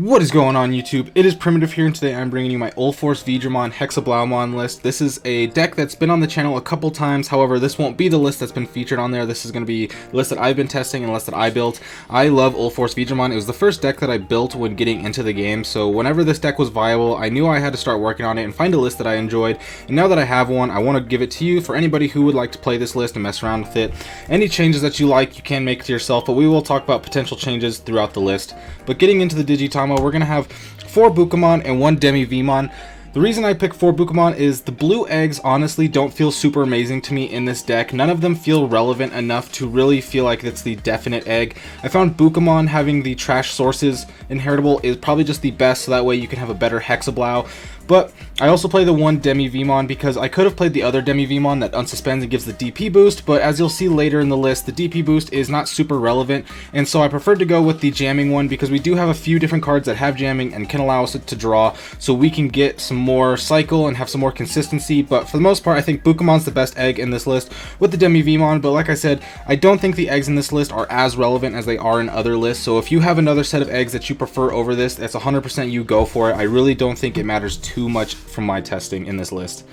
What is going on YouTube? It is Primitive here, and today I'm bringing you my UlforceVeedramon Hexeblaumon list. This is a deck that's been on the channel a couple times. However, this won't be the list that's been featured on there. This is going to be the list that I've been testing and the list that I built. I love UlforceVeedramon. It was the first deck that I built when getting into the game, so whenever this deck was viable, I knew I had to start working on it and find a list that I enjoyed. And now that I have one, I want to give it to you for anybody who would like to play this list and mess around with it. Any changes that you like, you can make to yourself, but we will talk about potential changes throughout the list. But getting into the Digimon, we're going to have 4 Bukamon and 1 Demi-Vmon. The reason I picked 4 Bukamon is the blue eggs honestly don't feel super amazing to me in this deck. None of them feel relevant enough to really feel like it's the definite egg. I found Bukamon having the trash sources inheritable is probably just the best, so that way you can have a better Hexeblaumon. But I also play the 1 Demi-Vmon because I could have played the other Demi-Vmon that unsuspends and gives the DP boost, but as you'll see later in the list, the DP boost is not super relevant, and so I preferred to go with the jamming one because we do have a few different cards that have jamming and can allow us to draw, so we can get some more cycle and have some more consistency. But for the most part, I think Bukamon's the best egg in this list with the Demi-Vmon, but like I said, I don't think the eggs in this list are as relevant as they are in other lists, so if you have another set of eggs that you prefer over this, that's 100% you go for it. I really don't think it matters too much from my testing in this list.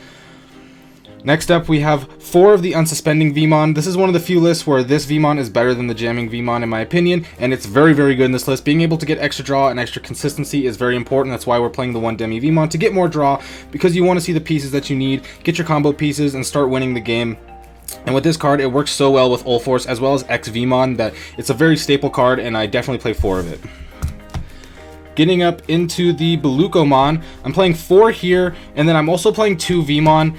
Next up, we have 4 of the unsuspending Vmon. This is one of the few lists where this Vmon is better than the jamming Vmon in my opinion, and it's very, very good in this list. Being able to get extra draw and extra consistency is very important. That's why we're playing the 1 Demi-Vmon, to get more draw, because you want to see the pieces that you need, get your combo pieces, and start winning the game. And with this card, it works so well with Ulforce as well as X-Vmon that it's a very staple card, and I definitely play 4 of it. Getting up into the Blitz-Omnimon, I'm playing 4 here, and then I'm also playing 2 Vmon.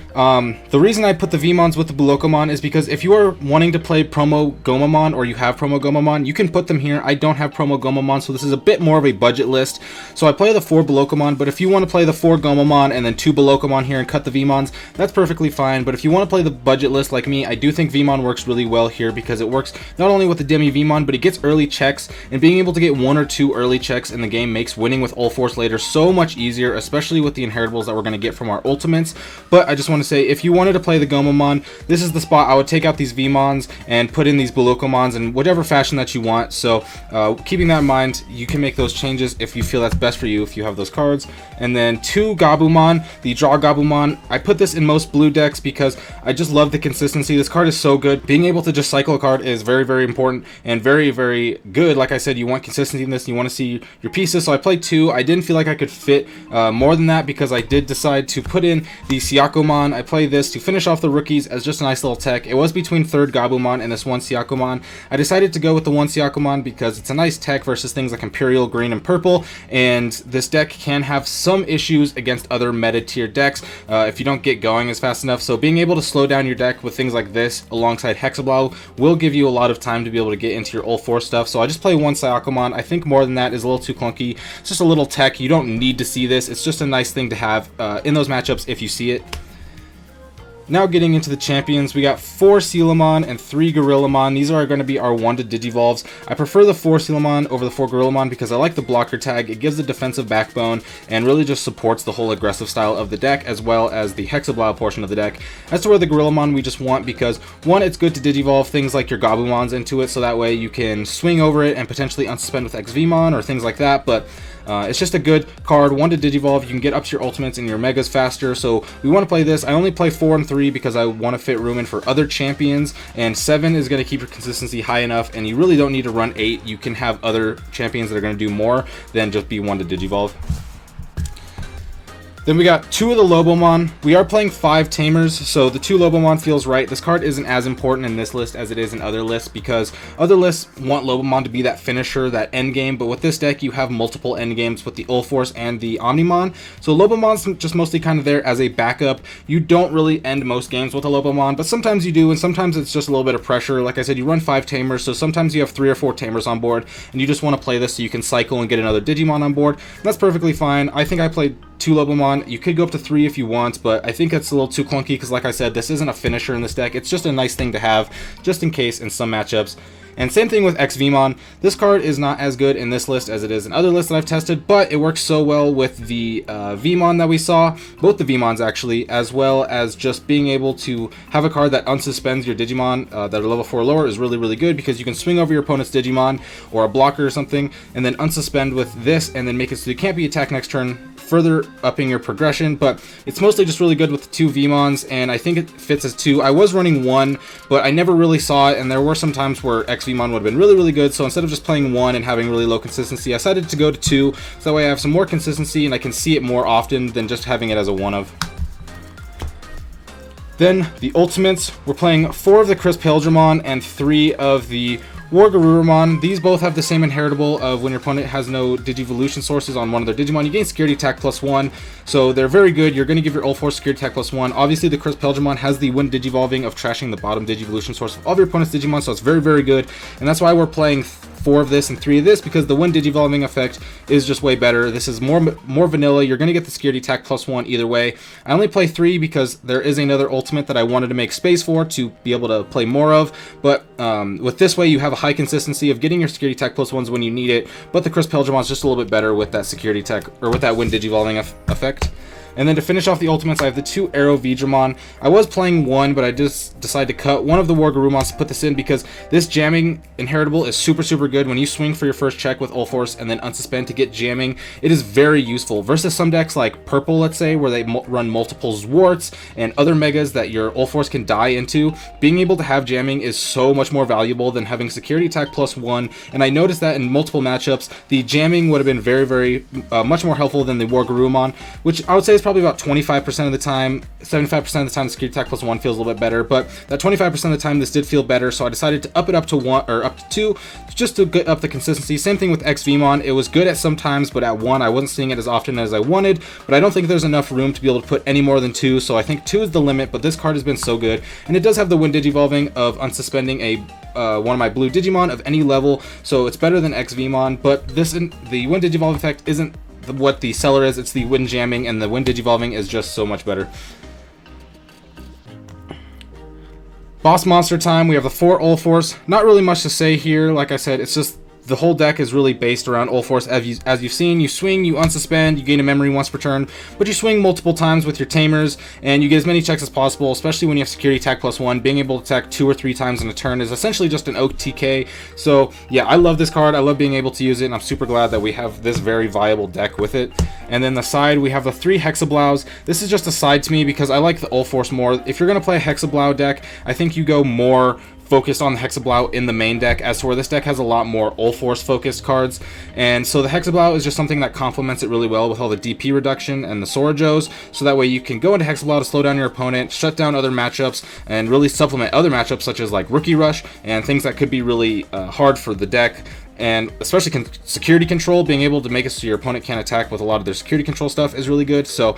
The reason I put the Vmons with the Blitz-Omnimon is because if you are wanting to play Promo Gomamon, or you have Promo Gomamon, you can put them here. I don't have Promo Gomamon, so this is a bit more of a budget list. So I play the 4 Blitz-Omnimon, but if you want to play the 4 Gomamon and then 2 Blitz-Omnimon here and cut the Vmons, that's perfectly fine. But if you want to play the budget list like me, I do think Vmon works really well here because it works not only with the Demi-Vmon, but it gets early checks, and being able to get 1 or 2 early checks in the game makes winning with Ulforce later so much easier, especially with the inheritables that we're going to get from our ultimates. But I just want to say, if you wanted to play the Gomamon, this is the spot. I would take out these Vmons and put in these Blitz-Omnimons in whatever fashion that you want. So keeping that in mind, you can make those changes if you feel that's best for you, if you have those cards. And then 2 Gabumon, the Draw Gabumon. I put this in most blue decks because I just love the consistency. This card is so good. Being able to just cycle a card is very, very important and very, very good. Like I said, you want consistency in this, you want to see your pieces. So I played 2. I didn't feel like I could fit more than that because I did decide to put in the Syakomon. I play this to finish off the rookies as just a nice little tech. It was between 3rd Gabumon and this 1 Syakomon. I decided to go with the 1 Syakomon because it's a nice tech versus things like Imperial, Green, and Purple, and this deck can have some issues against other meta tier decks if you don't get going as fast enough. So being able to slow down your deck with things like this alongside Hexeblaumon will give you a lot of time to be able to get into your Ulforce stuff. So I just play 1 Syakomon. I think more than that is a little too clunky. It's just a little tech. You don't need to see this. It's just a nice thing to have in those matchups if you see it. Now getting into the champions, we got 4 Sealamon and 3 Gorillamon. These are going to be our 1 to Digivolves. I prefer the 4 Sealamon over the 4 Gorillamon because I like the blocker tag. It gives the defensive backbone and really just supports the whole aggressive style of the deck as well as the Hexeblaumon portion of the deck. As to where the Gorillamon we just want because 1, it's good to Digivolve things like your Gabumons into it, so that way you can swing over it and potentially unsuspend with X-Vmon or things like that. But it's just a good card, 1 to Digivolve. You can get up to your ultimates and your megas faster, so we want to play this. I only play 4 and 3 because I want to fit room in for other champions, and 7 is going to keep your consistency high enough, and you really don't need to run 8. You can have other champions that are going to do more than just be 1 to Digivolve. Then we got 2 of the Lobomon. We are playing 5 Tamers, so the 2 Lobomon feels right. This card isn't as important in this list as it is in other lists because other lists want Lobomon to be that finisher, that end game, but with this deck you have multiple end games with the Ulforce and the Omnimon. So Lobomon's just mostly kind of there as a backup. You don't really end most games with a Lobomon, but sometimes you do, and sometimes it's just a little bit of pressure. Like I said, you run 5 Tamers, so sometimes you have 3 or 4 Tamers on board, and you just want to play this so you can cycle and get another Digimon on board. And that's perfectly fine. I think I played 2 Lobomon. You could go up to 3 if you want, but I think that's a little too clunky because like I said, this isn't a finisher in this deck. It's just a nice thing to have just in case in some matchups. And same thing with Hexeblaumon. This card is not as good in this list as it is in other lists that I've tested, but it works so well with the Vmon that we saw, both the Vmons actually, as well as just being able to have a card that unsuspends your Digimon that are level 4 or lower is really, really good, because you can swing over your opponent's Digimon or a blocker or something, and then unsuspend with this, and then make it so you can't be attacked next turn, further upping your progression. But it's mostly just really good with the 2 Vmons, and I think it fits as 2. I was running 1, but I never really saw it, and there were some times where Hexeblaumon would have been really, really good, so instead of just playing 1 and having really low consistency, I decided to go to 2, so that way I have some more consistency and I can see it more often than just having it as a 1 of. Then the ultimates, we're playing 4 of the Hexeblaumon and 3 of the Aerovijamon. These both have the same inheritable of when your opponent has no Digivolution sources on one of their Digimon, you gain security attack +1, so they're very good. You're going to give your Ulforce security attack +1. Obviously the Hexeblaumon has the when Digivolving of trashing the bottom Digivolution source of all of your opponent's Digimon, so it's very, very good, and that's why we're playing 4 of this and 3 of this, because the when Digivolving effect is just way better. This is more vanilla. You're going to get the security attack +1 either way. I only play 3 because there is another ultimate that I wanted to make space for to be able to play more of, but with this way you have a high consistency of getting your security attack +1s when you need it, but the Hexeblaumon is just a little bit better with that security attack, or with that when Digivolving effect. And then to finish off the ultimates, I have the 2 Aerovijamon. I was playing 1, but I just decided to cut one of the Aerovijamons to put this in, because this jamming inheritable is super, super good. When you swing for your first check with Ulforce and then unsuspend to get jamming, it is very useful versus some decks like Purple, let's say, where they run multiple Zwarts and other megas that your Ulforce can die into. Being able to have jamming is so much more valuable than having security attack +1, and I noticed that in multiple matchups, the jamming would have been very, very much more helpful than the Aerovijamon, which I would say is probably about 25% of the time. 75% of the time the security attack +1 feels a little bit better, but that 25% of the time this did feel better, so I decided to up it up to 1 or up to 2 just to get up the consistency. Same thing with Hexeblaumon. It was good at some times, but at 1 I wasn't seeing it as often as I wanted, but I don't think there's enough room to be able to put any more than 2, so I think 2 is the limit. But this card has been so good, and it does have the when Digivolving of unsuspending a one of my blue Digimon of any level, so it's better than Hexeblaumon. But the when Digivolve effect isn't what the seller is, it's the when jamming, and the when Digivolving is just so much better. Boss monster time. We have the 4 Ulforce. Not really much to say here. Like I said, it's just the whole deck is really based around Ulforce. As you've seen, you swing, you unsuspend, you gain a memory once per turn, but you swing multiple times with your Tamers, and you get as many checks as possible, especially when you have security attack +1. Being able to attack 2 or 3 times in a turn is essentially just an OTK. So yeah, I love this card. I love being able to use it, and I'm super glad that we have this very viable deck with it. And then the side, we have the 3 Hexeblaus. This is just a side to me because I like the Ulforce more. If you're going to play a Hexeblau deck, I think you go more focused on the Hexeblau in the main deck, as to where this deck has a lot more Ulforce focused cards, and so the Hexeblau is just something that complements it really well with all the DP reduction and the Sorajos, so that way you can go into Hexeblau to slow down your opponent, shut down other matchups, and really supplement other matchups such as like Rookie Rush and things that could be really hard for the deck. And especially security control, being able to make it so your opponent can't attack with a lot of their security control stuff is really good. So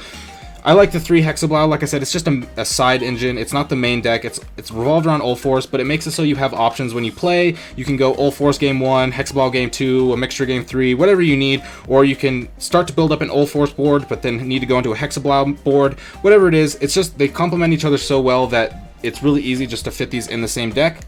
I like the 3 Hexeblau. Like I said, it's just a side engine. It's not the main deck. It's revolved around Ulforce, but it makes it so you have options when you play. You can go Ulforce game 1, Hexeblau game 2, a mixture game 3, whatever you need, or you can start to build up an Ulforce board, but then need to go into a Hexeblau board. Whatever it is, it's just they complement each other so well that it's really easy just to fit these in the same deck.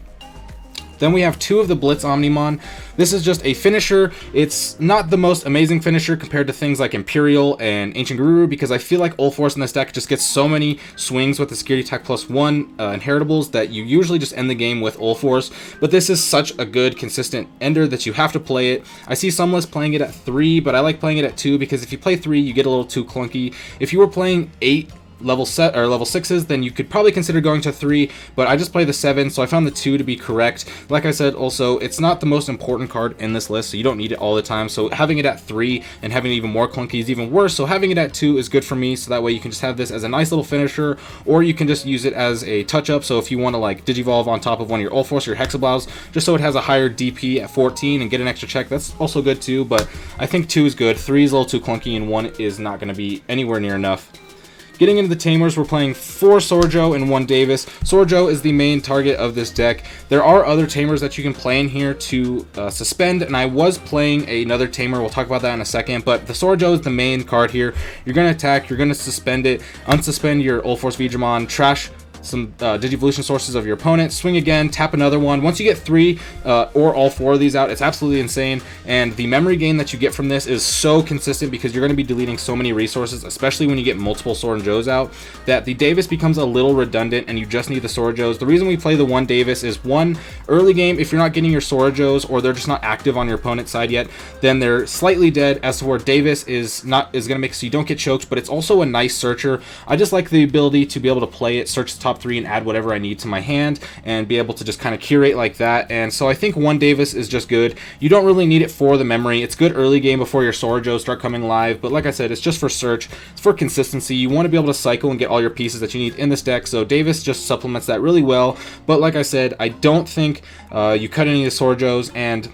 Then we have 2 of the Blitz Omnimon. This is just a finisher. It's not the most amazing finisher compared to things like Imperial and Ancient Guru, because I feel like Ulforce in this deck just gets so many swings with the security attack +1 inheritables that you usually just end the game with Ulforce. But this is such a good consistent ender that you have to play it. I see some lists playing it at 3, but I like playing it at 2, because if you play 3, you get a little too clunky. If you were playing 8 level 6s, then you could probably consider going to 3, but I just play the 7, so I found the 2 to be correct. Like I said, also, it's not the most important card in this list, so you don't need it all the time, so having it at 3 and having it even more clunky is even worse, so having it at 2 is good for me, so that way you can just have this as a nice little finisher, or you can just use it as a touch-up, so if you want to like Digivolve on top of one of your Ulforce or your Hexeblaus, just so it has a higher DP at 14 and get an extra check, that's also good too, but I think 2 is good. 3 is a little too clunky, and 1 is not going to be anywhere near enough. Getting into the Tamers, we're playing 4 Sorajo and 1 Davis. Sorajo is the main target of this deck. There are other Tamers that you can play in here to suspend, and I was playing another Tamer. We'll talk about that in a second, but the Sorajo is the main card here. You're going to attack, you're going to suspend it, unsuspend your UlforceVeedramon, trash some Digivolution sources of your opponent, swing again, tap another one. Once you get 3 or all 4 of these out, it's absolutely insane, and the memory gain that you get from this is so consistent because you're going to be deleting so many resources, especially when you get multiple Sword and Joes out, that the Davis becomes a little redundant and you just need the Sword Joes. The reason we play the 1 Davis is, 1, early game, if you're not getting your Sword Joes or they're just not active on your opponent's side yet, then they're slightly dead, as to where Davis is going to make so you don't get choked, but it's also a nice searcher. I just like the ability to be able to play it, search the top 3 and add whatever I need to my hand and be able to just kind of curate like that. And so I think 1 Davis is just good. You don't really need it for the memory. It's good early game before your Sword Joes start coming live, but like I said, it's just for search. It's for consistency. You want to be able to cycle and get all your pieces that you need in this deck, so Davis just supplements that really well. But like I said, I don't think you cut any of the Sword Joes, and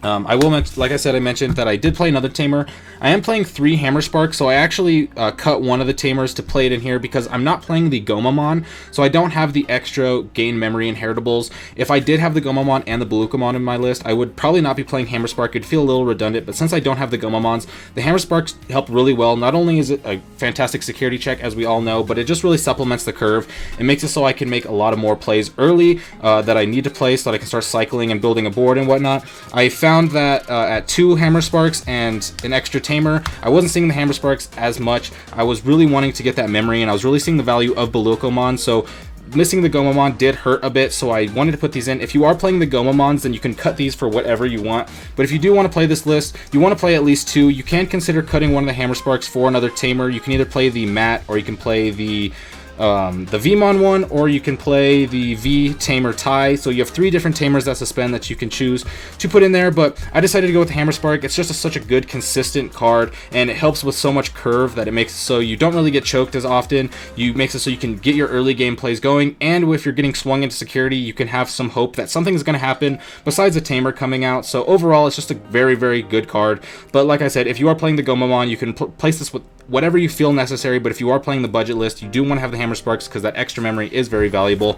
I will mention, like I said, I mentioned that I did play another Tamer. I am playing 3 Hammer Sparks, so I actually cut one of the Tamers to play it in here because I'm not playing the Gomamon, so I don't have the extra gain memory inheritables. If I did have the Gomamon and the Balukamon in my list, I would probably not be playing Hammer Spark. It'd feel a little redundant, but since I don't have the Gomamons, the Hammer Sparks help really well. Not only is it a fantastic security check, as we all know, but it just really supplements the curve. It makes it so I can make a lot of more plays early that I need to play so that I can start cycling and building a board and whatnot. I found that at 2 Hammer Sparks and an extra Tamer, I wasn't seeing the Hammer Sparks as much. I was really wanting to get that memory, and I was really seeing the value of Balukamon, so missing the Gomamon did hurt a bit, so I wanted to put these in. If you are playing the Gomamons, then you can cut these for whatever you want, but if you do want to play this list, you want to play at least 2. You can consider cutting one of the Hammer Sparks for another Tamer. You can either play the Matt, or you can play the Vmon one, or you can play the V Tamer tie. So you have 3 different Tamers that suspend that you can choose to put in there, but I decided to go with the Hammer Spark. It's just such a good consistent card, and it helps with so much curve that it makes it so you don't really get choked as often. You makes it so you can get your early game plays going, and if you're getting swung into security, you can have some hope that something's going to happen besides a Tamer coming out. So overall, it's just a very, very good card. But like I said, if you are playing the Gomamon, you can place this with whatever you feel necessary, but if you are playing the budget list, you do want to have the Hammer Sparks because that extra memory is very valuable.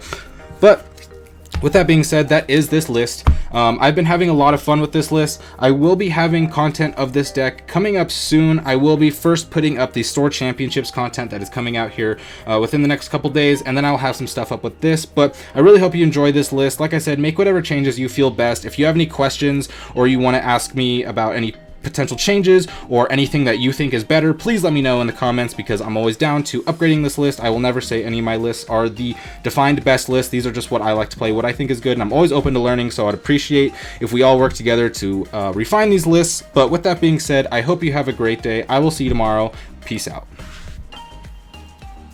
But with that being said, that is this list. I've been having a lot of fun with this list. I will be having content of this deck coming up soon. I will be first putting up the Store Championships content that is coming out here within the next couple days, and then I'll have some stuff up with this. But I really hope you enjoy this list. Like I said, make whatever changes you feel best. If you have any questions or you want to ask me about any potential changes or anything that you think is better, please let me know in the comments, because I'm always down to upgrading this list. I will never say any of my lists are the defined best list. These are just what I like to play, what I think is good, and I'm always open to learning, so I'd appreciate if we all work together to refine these lists. But with that being said, I hope you have a great day. I will see you tomorrow. Peace out.